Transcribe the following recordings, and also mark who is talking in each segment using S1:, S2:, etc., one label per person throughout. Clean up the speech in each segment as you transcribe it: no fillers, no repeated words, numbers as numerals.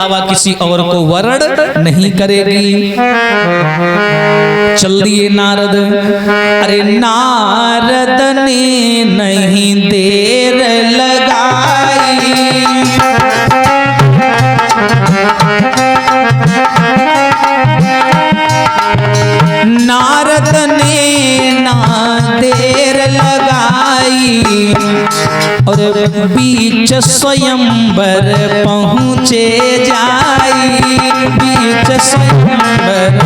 S1: किसी और को वरण नहीं करेगी। चल दिए नारद। अरे नारद ने नहीं देर लगाई, नारद ने ना देर लगाई और बीच स्वयंवर पहुँचे जाई, बीच स्वयंवर।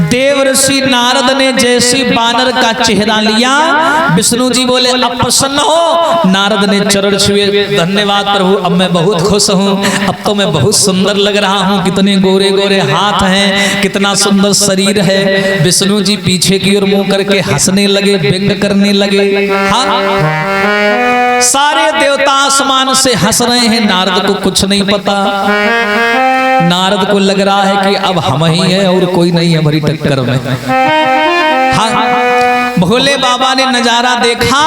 S1: देवर्षि नारद ने जैसे बानर का चेहरा लिया, विष्णु जी बोले अब प्रसन्न हो। नारद ने चरण छुए, धन्यवाद प्रभु, अब मैं बहुत खुश हूँ, अब तो मैं बहुत सुंदर लग रहा हूँ, कितने गोरे गोरे हाथ हैं, कितना सुंदर शरीर है। विष्णु जी पीछे की ओर मुंह करके हंसने लगे, व्यंग करने लगे। हाँ, सारे देवता आसमान से हंस रहे हैं, नारद को कुछ नहीं पता। नारद को लग रहा है कि अब हम ही हैं और कोई नहीं है हमारी टक्कर में। हाँ, भोले बाबा ने नजारा देखा,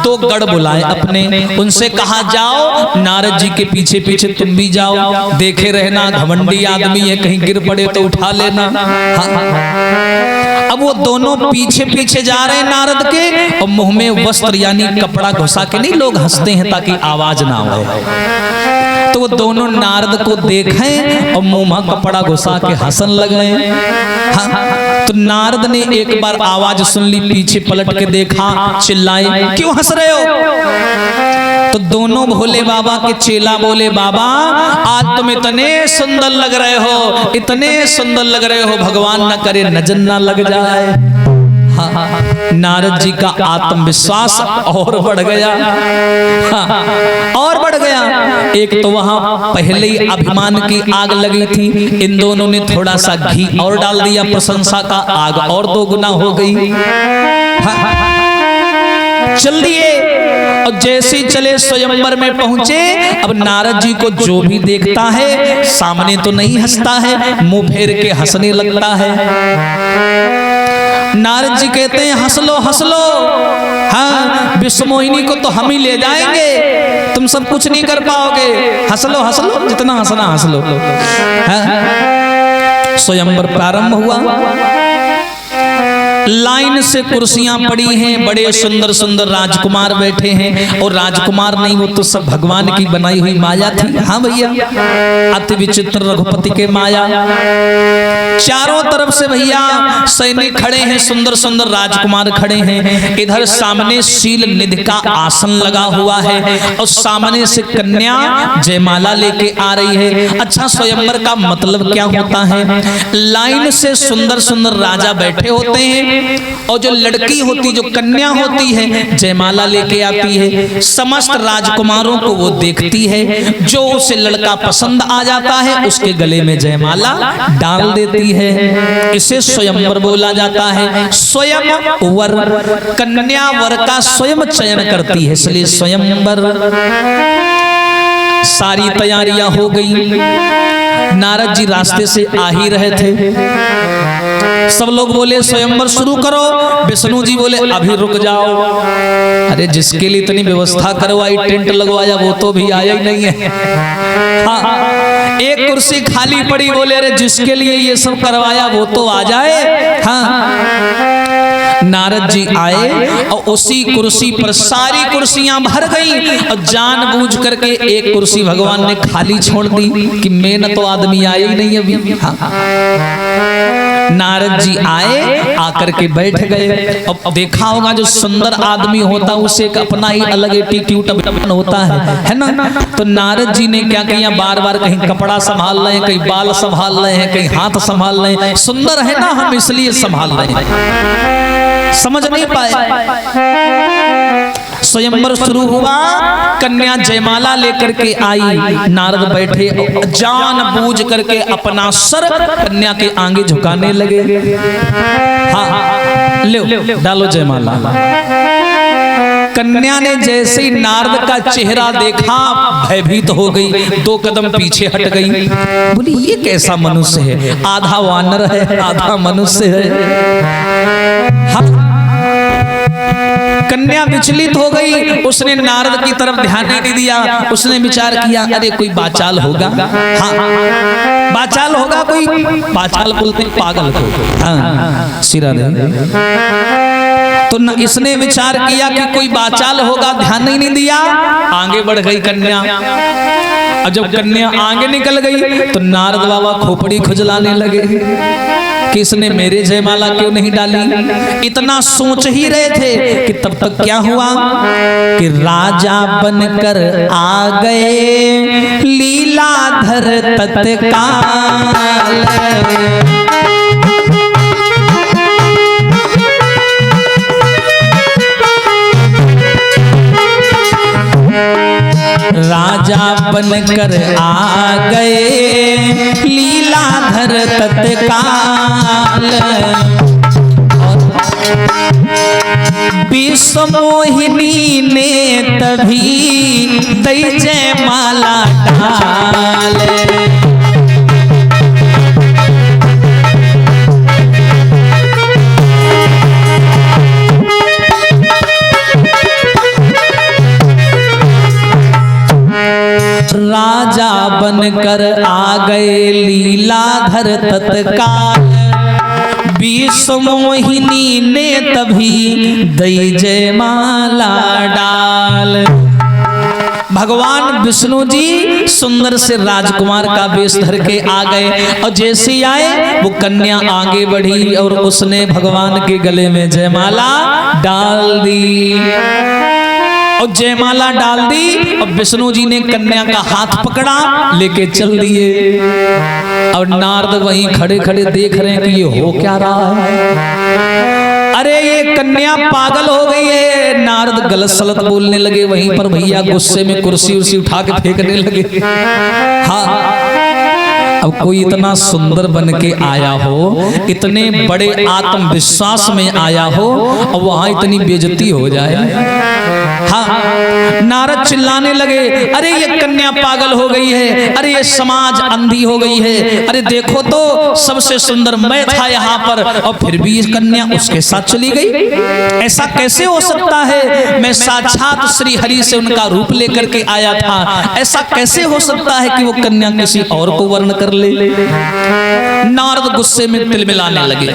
S1: दो गढ़ बुलाए अपने, उनसे कहा जाओ नारद जी के पीछे पीछे तुम भी जाओ, देखे रहना घमंडी आदमी है, कहीं गिर पड़े तो उठा लेना। हाँ, अब वो दोनों पीछे पीछे जा रहे हैं नारद के, और मुंह में वस्त्र यानी कपड़ा घुसा के, नहीं लोग हंसते हैं ताकि आवाज ना आए, तो वो दोनों नारद को देखें और मुंह में कपड़ा घुसा के हंसन लगे। हाँ, तो नारद ने एक बार आवाज सुन ली, पीछे पलट के देखा, चिल्लाए क्यों हंस रहे हो? तो दोनों भोले बाबा के चेला बोले बाबा आज तुम इतने सुंदर लग रहे हो, इतने सुंदर लग रहे हो, भगवान न करे नजर न लग जाए। हाँ, नारद जी का आत्मविश्वास और बढ़ गया। हाँ, और बढ़ गया। एक तो वहां पहले ही अभिमान की आग लगी थी, इन दोनों ने थोड़ा सा घी और डाल दिया, प्रशंसा का आग और 2 गुना हो गई। हाँ, चल दिए और जैसे चले स्वयंवर में पहुंचे। अब नारद जी को जो भी देखता है सामने तो नहीं हंसता है, मुंह फेर के हंसने लगता है। नारद जी कहते हैं हंस लो हंस लो, हाँ विश्वमोहिनी को तो हम ही ले जाएंगे, तुम सब कुछ नहीं कर पाओगे, हंस लो जितना हंसना हंस लो। स्वयंवर प्रारंभ हुआ, लाइन से कुर्सियां पड़ी हैं, बड़े सुंदर सुंदर राजकुमार बैठे हैं, और राजकुमार नहीं वो तो सब भगवान की बनाई हुई माया थी। हाँ भैया, अति विचित्र रघुपति के माया। चारों तरफ से भैया सैनिक खड़े हैं, सुंदर सुंदर राजकुमार खड़े हैं। इधर सामने शील निधि का आसन लगा हुआ है, और सामने से कन्या जयमाला लेके आ रही है। अच्छा, स्वयंवर का मतलब क्या होता है? लाइन से सुंदर सुंदर राजा बैठे होते हैं, और जो लड़की होती, जो कन्या होती है, जयमाला लेके आती है, समस्त राजकुमारों को वो देखती है, जो उसे लड़का पसंद आ जाता है उसके गले में जयमाला डाल देती है। इसे स्वयंवर बोला जाता है। स्वयं वर, कन्या वर का स्वयं चयन करती है, इसलिए स्वयंवर। सारी तैयारियां हो गई, नारद जी रास्ते से आ ही रहे थे, सब लोग बोले स्वयंवर शुरू करो, विष्णु जी बोले अभी रुक जाओ। अरे जिसके लिए इतनी व्यवस्था करवाई, टेंट लगवाया, वो तो भी आया ही नहीं है। हाँ, एक कुर्सी खाली पड़ी, बोले अरे जिसके लिए ये सब करवाया वो तो आ जाए। हाँ, नारद जी आए और उसी कुर्सी पर सारी कुर्सियां भर गई, और जानबूझ करके एक कुर्सी भगवान ने खाली छोड़ दी कि मेन तो आदमी आया ही नहीं अभी। हाँ, नारद जी आए, आकर के बैठ गए। अब देखा होगा जो सुंदर आदमी होता है उसे एक अपना ही अलग एटीट्यूड होता है ना। तो नारद जी ने क्या किया, बार बार कहीं कपड़ा संभाल रहे हैं, कहीं बाल संभाल रहे हैं, कहीं हाथ संभाल रहे हैं। सुंदर है ना, हम इसलिए संभाल रहे हैं, समझ नहीं पाए। स्वयंवर शुरू हुआ, कन्या जयमाला लेकर के आई, नारद बैठे जानबूझ करके अपना सर कन्या के आगे झुकाने लगे। हाँ, लो डालो जयमाला। कन्या ने जैसे ही नारद का चेहरा देखा भयभीत हो गई, 2 कदम पीछे हट गई। बोली ये कैसा मनुष्य है, आधा वानर है आधा मनुष्य है। हाँ, कन्या विचलित हो गई, उसने नारद की तरफ ध्यान नहीं दिया। उसने विचार किया अरे कोई बाचाल होगा, हाँ बाचाल होगा कोई, बाचाल बोलते पागल को, हाँ सिरा तो न इसने विचार किया कि कोई बाचाल होगा, ध्यान नहीं दिया, आगे बढ़ गई कन्या। और जब कन्या आगे निकल गई तो नारद बाबा खोपड़ी खुजलाने लगे कि इसने मेरे जयमाला क्यों नहीं डाली। इतना सोच ही रहे थे कि तब तक क्या हुआ कि राजा बनकर आ गए लीलाधर तत्काल। राजा बनकर आ गए लीलाधर तत्काल। विश्वमोहिनी ने तभी दई जयमाला डाल। राजा बनकर आ गए लीलाधर तत्काल। विश्वमोहिनी ने तभी दई जयमाला डाल। भगवान विष्णु जी सुंदर से राजकुमार का वेश धर के आ गए और जैसे ही आए वो कन्या आगे बढ़ी और उसने भगवान के गले में जयमाला डाल दी। और जयमाला डाल दी और विष्णु जी ने कन्या का हाथ पकड़ा, लेके चल दिए। और नारद वहीं खड़े खड़े देख रहे हैं कि ये हो क्या रहा है। अरे ये कन्या पागल हो गई है। नारद गलत सलत बोलने लगे वहीं पर, भैया गुस्से में कुर्सी उर्सी उठा के फेंकने लगे। हाँ अब कोई इतना सुंदर बन के आया हो, इतने बड़े आत्मविश्वास में आया हो और वहां इतनी बेइज्जती हो जाए। हाँ नारद चिल्लाने लगे अरे ये कन्या पागल हो गई है, अरे ये समाज अंधी हो गई है, अरे देखो तो सबसे सुंदर मैं था यहाँ पर और फिर भी ये कन्या उसके साथ चली गई। ऐसा कैसे हो सकता है, मैं साक्षात श्री हरि से उनका रूप लेकर के आया था, ऐसा कैसे हो सकता है कि वो कन्या किसी और को वर्ण कर ले। नारद गुस्से में तिलमिलाने लगे।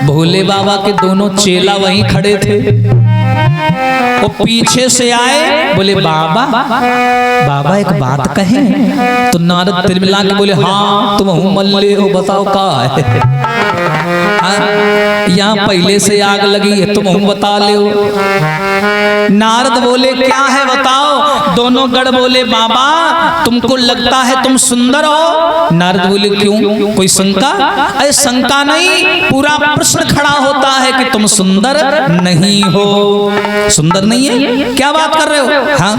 S1: भोले बाबा के दोनों चेला वहीं खड़े थे। वो पीछे से आए, बोले बाबा बाबा एक बात कहें। तो नारद तिलमिला के बोले हाँ तुम मल्ले हो, बताओ का है। यहाँ पहले से आग लगी है, तुम बता ले हो। नारद बोले क्या है बताओ। दोनों गढ़ बोले बाबा तुमको लगता है तुम सुंदर हो। नारद बोले क्यों, कोई शंका? अरे शंका नहीं, पूरा प्रश्न खड़ा होता है कि तुम सुंदर नहीं हो। सुंदर नहीं है, क्या बात कर रहे हो? हाँ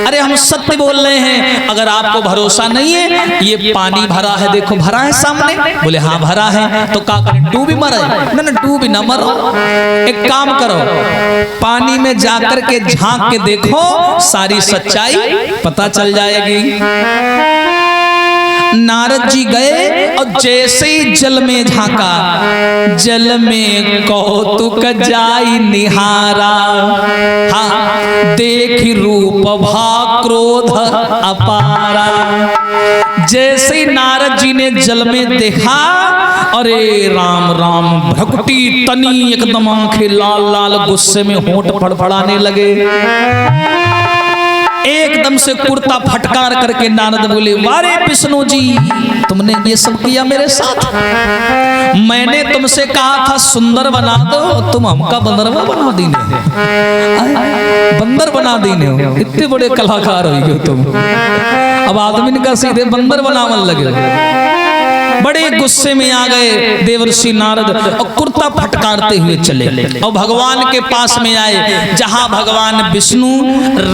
S1: अरे हम सत्य बोल रहे हैं, अगर आपको भरोसा नहीं है ये पानी भरा है, देखो भरा है सामने। बोले हाँ भरा है, तो का डूबी मरे ना, डूबी ना मरो। एक काम करो, पानी में जाकर के झांक के देखो, सारी सच्चाई पता चल जाएगी। नारद जी गए और जैसे ही जल में झांका, जल में कौतुक जाई निहारा। हाँ देखी रूप भा क्रोध अपारा। जैसे ही नारद जी ने जल में देखा, अरे राम राम भक्ति तनी एकदम आंखें लाल लाल, गुस्से में होंठ फड़फड़ाने लगे। एकदम से कुर्ता फटकार करके नारद बोले वारे विष्णु जी तुमने ये सब किया मेरे साथ। मैंने तुमसे कहा था सुंदर बना दो, तुम हमका बंदरवा बना दीने, बंदर बना दीने हो। इतने बड़े कलाकार हो गए तुम, अब आदमी का सीधे बंदर बनावन लगे। बड़े गुस्से में आ गए देवर्षि नारद और कुर्ता फटकारते हुए चले और भगवान के पास में आए, जहां भगवान विष्णु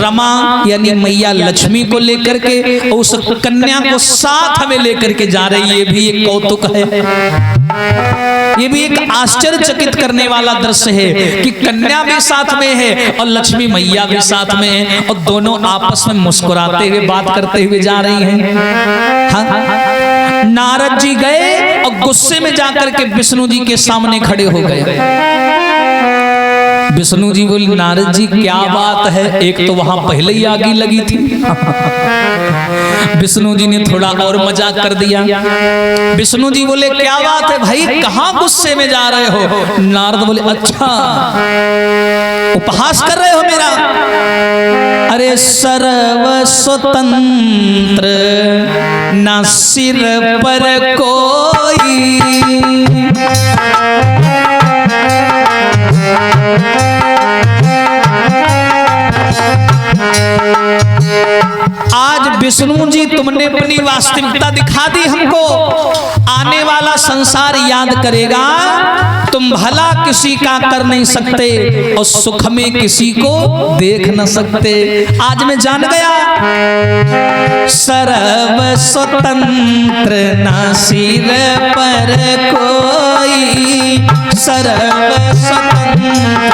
S1: रमा यानी मैया लक्ष्मी को लेकर के उस कन्या को साथ में लेकर के जा रही है। ये भी एक कौतुक है, ये भी एक आश्चर्यचकित करने वाला दृश्य है कि कन्या भी साथ में है और लक्ष्मी मैया भी साथ में है और दोनों आपस में मुस्कुराते हुए बात करते हुए जा रही हैं। हाँ नारद जी गए और गुस्से में जाकर के विष्णु जी के सामने खड़े हो गए। विष्णु जी बोले नारद जी क्या बात है, एक तो वहां पहले ही आग लगी थी। विष्णु जी ने थोड़ा और मजाक कर दिया। विष्णु जी बोले क्या बात है भाई, कहां गुस्से में जा रहे हो? नारद बोले अच्छा उपहास कर रहे हो मेरा? अरे सर्व स्वतंत्र ना सिर पर कोई, आज विष्णु जी तुमने अपनी वास्तविकता दिखा दी हमको। आने वाला संसार याद करेगा, तुम भला किसी का कर नहीं सकते और सुख में किसी को देख न सकते। आज मैं जान गया, सर्व स्वतंत्र ना सिर पर कोई, सर्व स्वतंत्र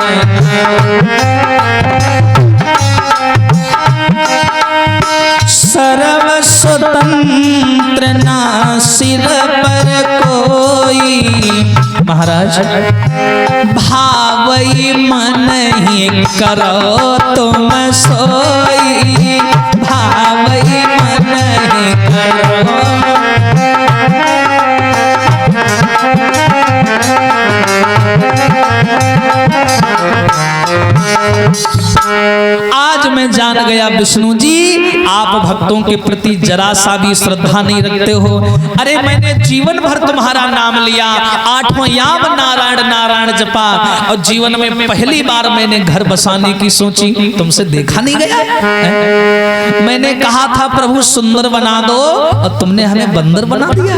S1: सर्व स्वतंत्र ना सिर पर कोई। महाराज भावई मन ही करो तुम सोई, भावई मन ही करो। आज मैं जान गया विष्णु जी आप भक्तों के प्रति जरा सा भी श्रद्धा नहीं रखते हो। अरे मैंने जीवन भर तुम्हारा नाम लिया, 8वां याम नारायण नारायण जपा, और जीवन में पहली बार मैंने घर बसाने की सोची, तुमसे देखा नहीं गया। मैंने कहा था प्रभु सुंदर बना दो और तुमने हमें बंदर बना दिया।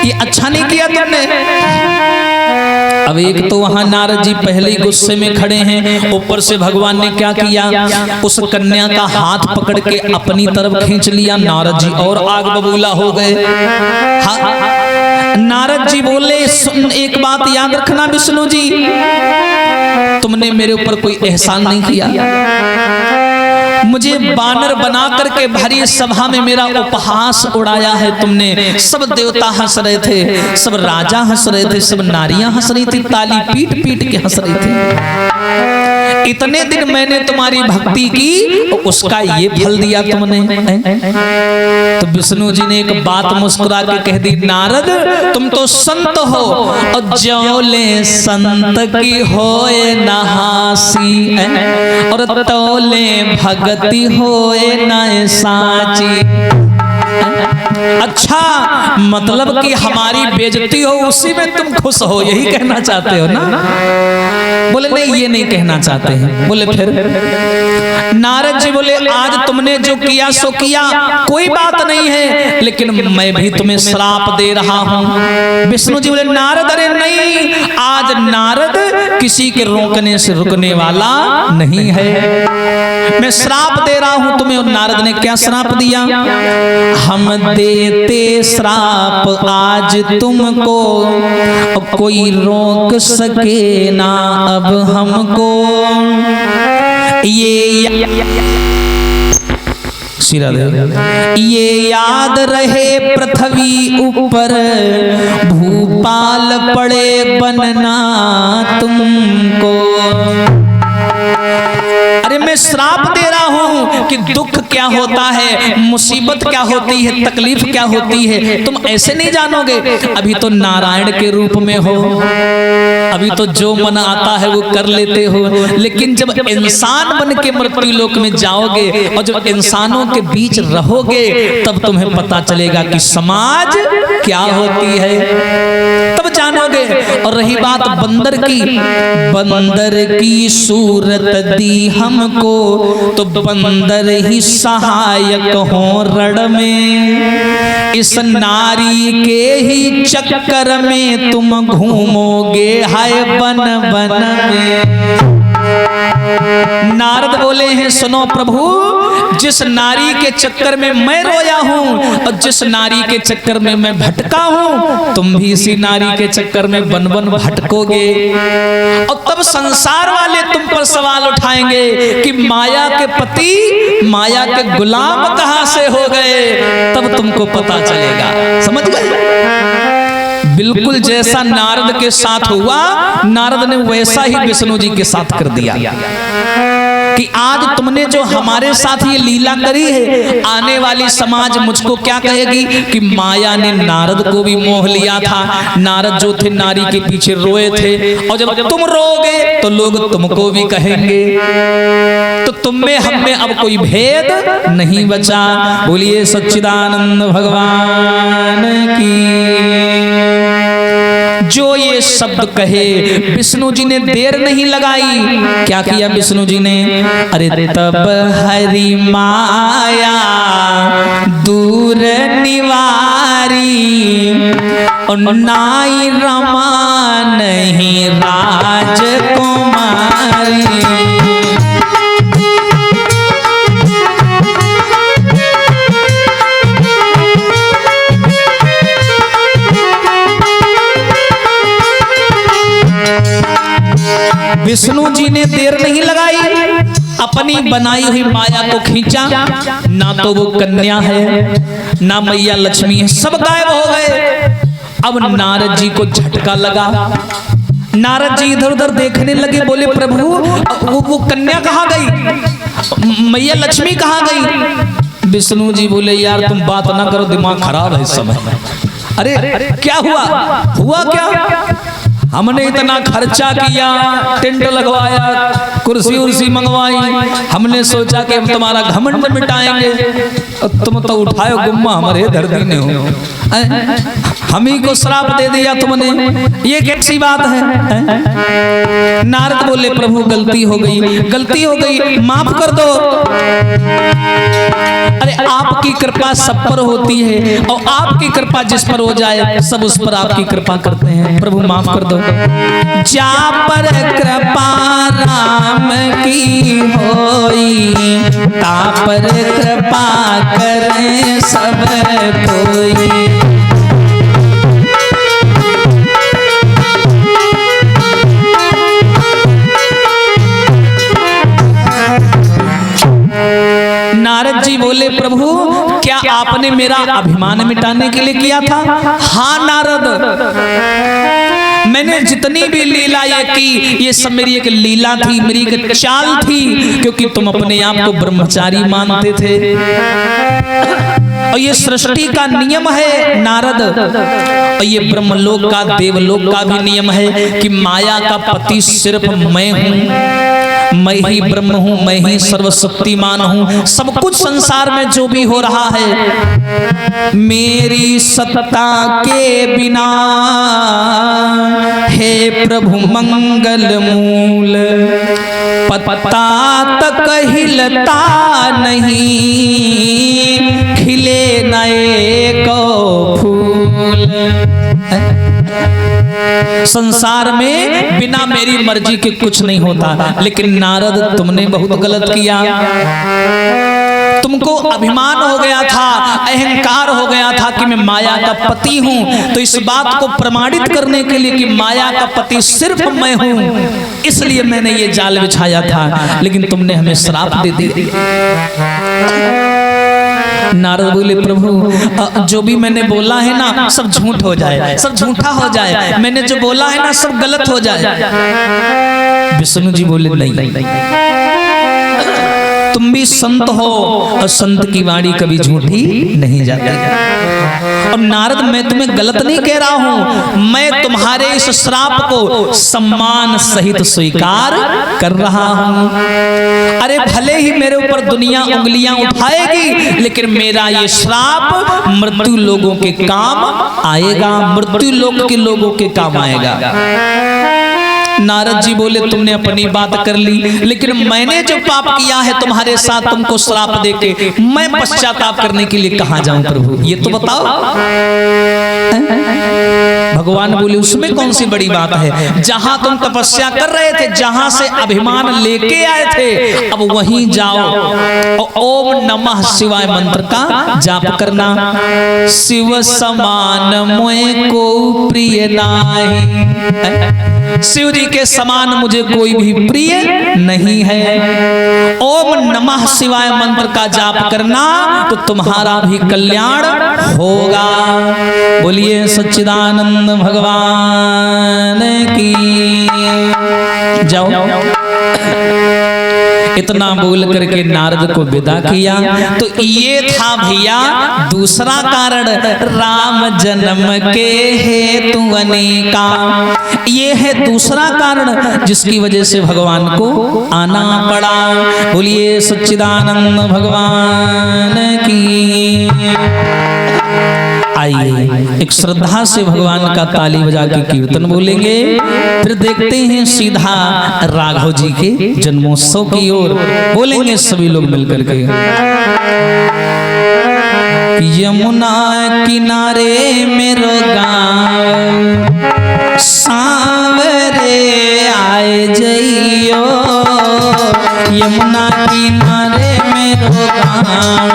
S1: ये अच्छा नहीं किया तुमने। अब एक तो वहां नारद जी पहले ही गुस्से में खड़े हैं, ऊपर से भगवान ने क्या किया, उस कन्या का हाथ पकड़ के अपनी तरफ खींच लिया। नारद जी और आग बबूला हो गए। नारद जी बोले एक बात याद रखना विष्णु जी, तुमने मेरे ऊपर कोई एहसान नहीं किया। मुझे बानर बना करके भरी सभा में मेरा उपहास उड़ाया है तुमने। सब देवता हंस रहे थे, सब राजा हंस रहे थे, सब नारियां हंस रही थी, ताली पीट पीट के हंस रही थी। इतने दिन मैंने तुम्हारी भक्ति की, उसका ये फल दिया तुमने। तो विष्णु जी ने एक बात मुस्कुरा के कह दी, नारद तुम तो संत हो, और ज्योले संत की होए नहासी, और तौले भगति होए न साची। अच्छा, मतलब कि हमारी बेइज्जती हो उसी में तुम खुश हो, यही कहना चाहते हो ना? बोले नहीं, ये नहीं कहना चाहते हैं। बोले फिर? नारद जी बोले आज तुमने जो किया सो किया, कोई बात नहीं है, लेकिन मैं भी तुम्हें श्राप दे रहा हूं। विष्णु जी बोले नारद अरे नहीं, आज नारद किसी के रोकने से रुकने वाला नहीं है, मैं श्राप दे रहा हूं तुम्हें। और नारद ने क्या श्राप दिया? हम देते श्राप आज तुमको, कोई रोक सके ना अब हमको। ये याद रहे पृथ्वी ऊपर, भूपाल पड़े बनना तुमको। अरे मैं श्राप दे रहा हूं कि दुख क्या होता है, मुसीबत क्या होती है, तकलीफ क्या होती है, तुम ऐसे नहीं जानोगे। अभी तो नारायण के रूप में हो, अभी तो जो मन आता है वो कर लेते हो, लेकिन जब इंसान बन के मृत्यु लोक में जाओगे और जब इंसानों के बीच रहोगे, तब तुम्हें पता चलेगा कि समाज क्या होती है, तब जानोगे। और रही बात बंदर की, बंदर की सूरत दी हमको, तो बंदर ही सहायक हो रण में। इस नारी के ही चक्कर में तुम घूमोगे हाय बन बन में। नारद बोले हैं सुनो प्रभु, जिस नारी के चक्कर में मैं रोया हूं और जिस नारी के चक्कर में मैं भटका हूं, तुम भी इसी नारी के चक्कर में बन बन भटकोगे। और तब संसार वाले तुम पर सवाल उठाएंगे कि माया के पति, माया के गुलाम कहां से हो गए, तब तुमको पता चलेगा। समझ गए? बिल्कुल जैसा नारद के साथ हुआ, नारद ने वैसा ही विष्णु जी के साथ कर दिया कि आज तुमने जो हमारे साथ ये लीला करी है, आने वाली समाज मुझको क्या कहेगी कि माया ने नारद को भी मोह लिया था। नारद जो थे नारी के पीछे रोए थे, और जब तुम रोगे तो लोग तुमको भी कहेंगे। तो तुम में हम में अब कोई भेद नहीं बचा। बोलिए सच्चिदानंद भगवान की। जो ये शब्द कहे, विष्णु जी ने देर नहीं लगाई। क्या किया विष्णु जी ने? अरे तब हरि माया दूर निवारी, और नाई रमा नहीं राजकुमारी। विष्णु जी ने देर नहीं लगाई, अपनी बनाई हुई माया को खींचा। ना तो वो कन्या है, ना मैया लक्ष्मी है, सब गायब हो गए। अब नारद जी को झटका लगा। नारद जी इधर उधर देखने लगे, बोले प्रभु वो कन्या कहाँ गई, मैया लक्ष्मी कहाँ गई? विष्णु जी बोले यार तुम बात ना करो, दिमाग खराब है इस समय। अरे क्या हुआ क्या? हमने इतना खर्चा किया, टेंट लगवाया, कुर्सी उर्सी मंगवाई, हमने सोचा कि हम तुम्हारा घमंड मिटाएंगे, और तुम तो उठाए गुम्मा हमारे धरती ने हो। हम ही को श्राप दे दिया तुमने, ये कैसी बात है? नारद बोले प्रभु गलती हो गई, माफ कर दो। अरे आपकी कृपा सब पर होती है, और आपकी कृपा जिस पर हो जाए सब उस पर आपकी कृपा करते हैं। प्रभु माफ कर दो। जा पर कृपा राम की होई, ता पर कृपा करें सब कोई। नारद जी बोले प्रभु क्या आपने मेरा अभिमान मिटाने के लिए किया था? हाँ नारद, मैंने जितनी भी लीला ये की, ये सब मेरी एक लीला थी, मेरी एक चाल थी, क्योंकि तुम अपने आप को ब्रह्मचारी मानते थे। और ये सृष्टि का नियम है नारद, और ये ब्रह्मलोक का देवलोक का भी नियम है कि माया का पति सिर्फ मैं हूँ। मैं ही ब्रह्म हूँ, मैं ही सर्वशक्तिमान हूँ। सब कुछ संसार में जो भी हो रहा है मेरी सत्ता के बिना हे प्रभु मंगल मूल। पत्ता तक हिलता नहीं, खिले नए को फूल। संसार में बिना मेरी मर्जी के कुछ नहीं होता। लेकिन नारद तुमने बहुत गलत किया। तुमको अभिमान हो गया था, अहंकार हो गया था कि मैं माया का पति हूं। तो इस बात को प्रमाणित करने के लिए कि माया का पति सिर्फ मैं हूं, इसलिए मैंने ये जाल बिछाया था। लेकिन तुमने हमें श्राप दे दिया। नारद बोले प्रभु जो भी मैंने बोला है ना सब झूठ हो जाए, सब झूठा हो जाए, मैंने जो बोला है ना सब गलत हो जाए। विष्णु जी बोले नहीं, तुम भी संत हो और संत की वाणी कभी झूठी नहीं जाती। और नारद मैं तुम्हें गलत नहीं कह रहा हूं, मैं तुम्हारे इस श्राप को सम्मान सहित स्वीकार कर रहा हूं। अरे भले ही मेरे ऊपर दुनिया उंगलियां उठाएगी, लेकिन मेरा ये श्राप मृत्यु लोगों के काम आएगा, मृत्यु लोक के लोगों के काम आएगा। नारद जी बोले तुमने अपनी बात कर ली, लेकिन मैंने जो पाप किया है तुम्हारे साथ तुमको श्राप देके, मैं पश्चाताप करने के लिए कहां जाऊं प्रभु, ये तो बताओ। भगवान बोले उसमें कौन सी बड़ी बात है, जहां तुम तपस्या कर रहे थे, जहां से अभिमान लेके आए थे, अब वहीं जाओ और ओम नमः शिवाय मंत्र का जाप करना। शिव समान मोए को प्रिय नाही, शिव जी के समान मुझे कोई भी प्रिय नहीं है। ओम नमः शिवाय मंत्र का जाप करना तो तुम्हारा भी कल्याण होगा। बोलिए सच्चिदानंद भगवान की। जाओ। इतना बोल करके नारद को विदा किया। तो ये था भैया दूसरा कारण, राम जन्म के हेतु अनेका। ये है दूसरा कारण जिसकी वजह से भगवान को आना पड़ा। बोलिए सच्चिदानंद भगवान की। आइए एक श्रद्धा से भगवान का ताली बजा के कीर्तन बोलेंगे, फिर देखते हैं सीधा राघव जी के जन्मोत्सव की ओर बोलेंगे सभी लोग मिलकर के। यमुना किनारे मेरो गाँव सांवरे आए जइयो, यमुना किनारे मेरो गाँव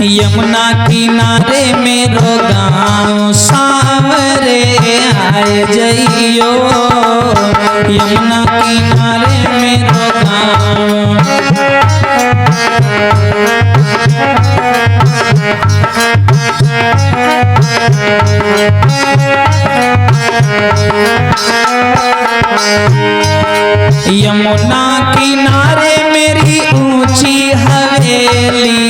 S1: यमुना किनारे मेरो गाँव सांवरे आए जइयो, यमुना किनारे मेरो गाँव यमुना किनारे मेरी ऊंची हवेली,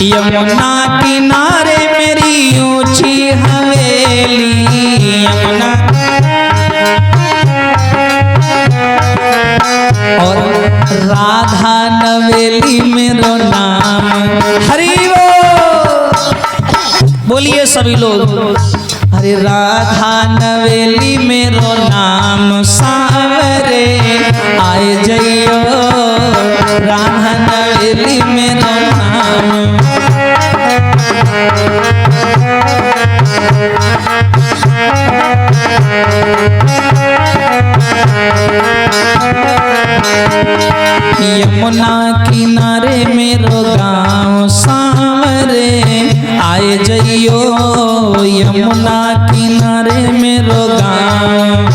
S1: यमुना किनारे मेरी ऊंची हवेली, यमुना और राधा नवेली मेरो नाम। हरि बोलिए सभी लोग। अरे राधा नवेली मेरो नाम सांवरे आए जइयो, राधा नवेली मेरो नाम। यमुना किनारे मेरो गाँव सांवरे आए जइयो, यमुना किनारे मेरो गाँव।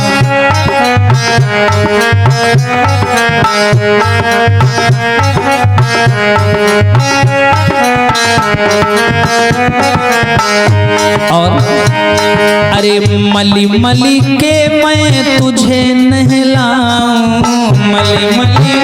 S1: और अरे मली मली के मैं तुझे नहलाऊं, मली मली